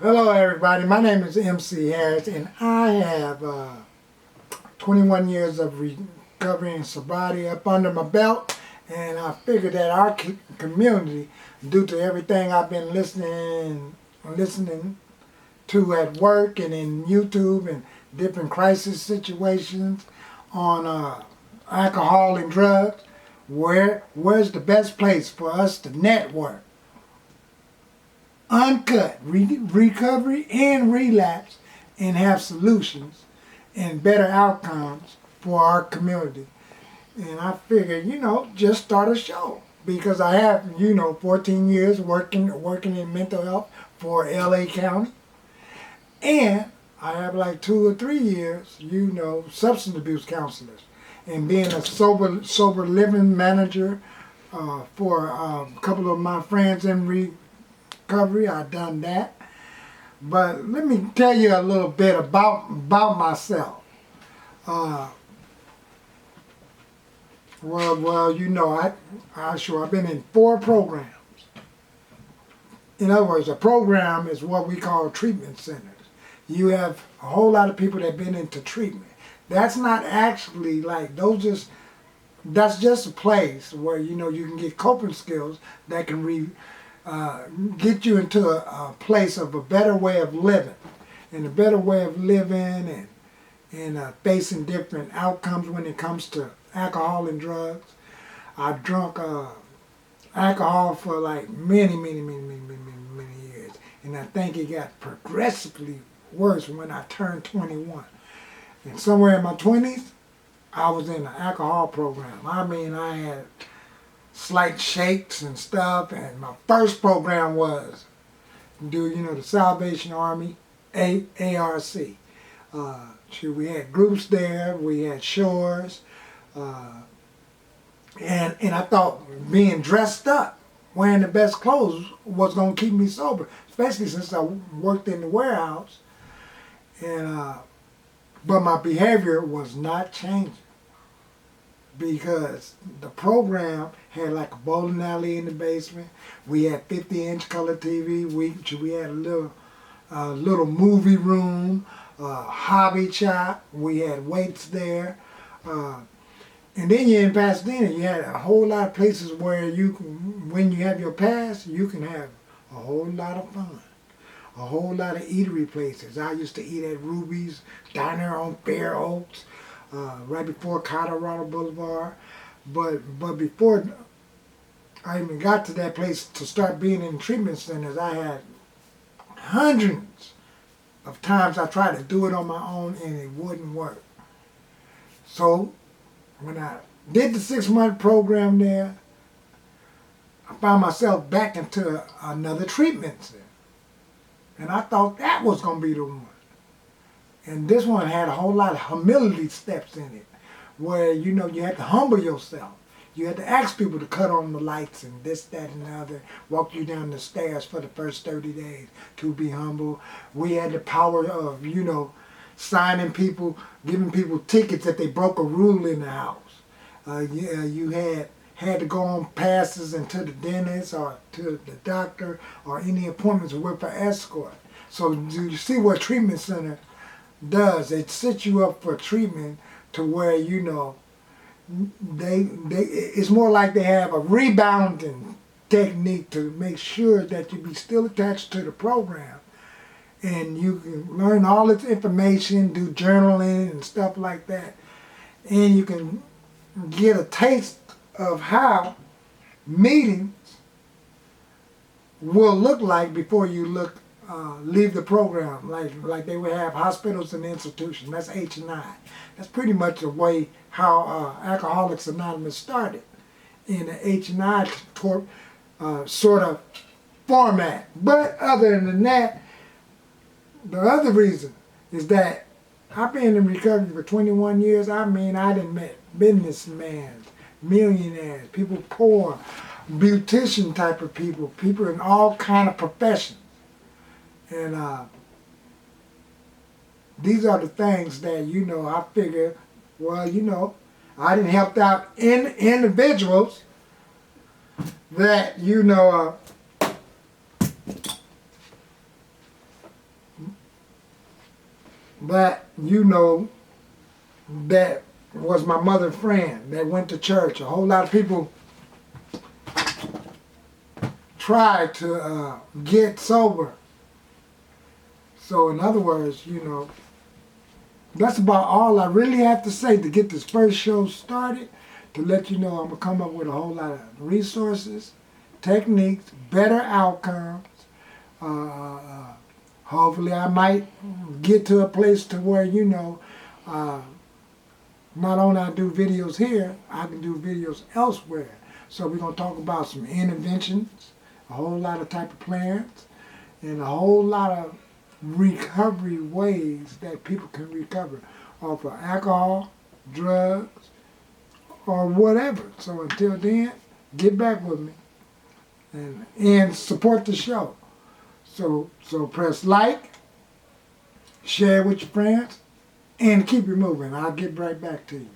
Hello everybody, my name is MC Harris and I have 21 years of recovery and sobriety up under my belt, and I figured that our community, due to everything I've been listening to at work and in YouTube and different crisis situations on alcohol and drugs, where's the best place for us to network? Uncut recovery and relapse, and have solutions and better outcomes for our community. And I figured, just start a show because I have, 14 years working in mental health for LA County, and I have like 2 or 3 years, substance abuse counselors, and being a sober living manager for a couple of my friends in recovery. I've done that. But let me tell you a little bit about myself. I've been in 4 programs. In other words, a program is what we call treatment centers. You have a whole lot of people that have been into treatment. That's not actually that's just a place where, you can get coping skills that can get you into a place of a better way of living, and a better way of living and facing different outcomes when it comes to alcohol and drugs. I've drunk alcohol for like many years, and I think it got progressively worse when I turned 21. And somewhere in my 20s, I was in an alcohol program. I mean, I had slight shakes and stuff, and my first program was the Salvation Army, ARC. We had groups there, we had shores, and I thought being dressed up, wearing the best clothes was going to keep me sober, especially since I worked in the warehouse, and but my behavior was not changing, because the program had like a bowling alley in the basement. We had 50-inch color TV. We had a little movie room, hobby shop. We had weights there. And then you're in Pasadena, you had a whole lot of places where when you have your pass, you can have a whole lot of fun. A whole lot of eatery places. I used to eat at Ruby's Diner on Fair Oaks, right before Colorado Boulevard. But before I even got to that place to start being in treatment centers, I had hundreds of times I tried to do it on my own and it wouldn't work. So when I did the 6-month program there, I found myself back into another treatment center. And I thought that was going to be the one. And this one had a whole lot of humility steps in it, where, you had to humble yourself. You had to ask people to cut on the lights and this, that, and the other, walk you down the stairs for the first 30 days to be humble. We had the power of, signing people, giving people tickets if they broke a rule in the house. You had to go on passes into the dentist or to the doctor or any appointments with an escort. So you see what treatment center does. It sets you up for treatment to where, it's more like they have a rebounding technique to make sure that you be still attached to the program. And you can learn all its information, do journaling and stuff like that. And you can get a taste of how meetings will look like before you leave the program, like they would have hospitals and institutions. That's H&I. That's pretty much the way how Alcoholics Anonymous started, in an H&I sort of format. But other than that, the other reason is that I've been in recovery for 21 years. I mean, I done met businessmen, millionaires, people poor, beautician type of people in all kind of professions. And these are the things that, I figure, I done helped out individuals that, that you know that was my mother's friend that went to church. A whole lot of people tried to get sober. So in other words, you know, that's about all I really have to say to get this first show started, to let you know I'm going to come up with a whole lot of resources, techniques, better outcomes. Hopefully I might get to a place to where, you know, not only I do videos here, I can do videos elsewhere. So we're going to talk about some interventions, a whole lot of type of plans, and a whole lot of recovery ways that people can recover off of alcohol, drugs, or whatever. So until then, get back with me and support the show. So press like, share with your friends, and keep it moving. I'll get right back to you.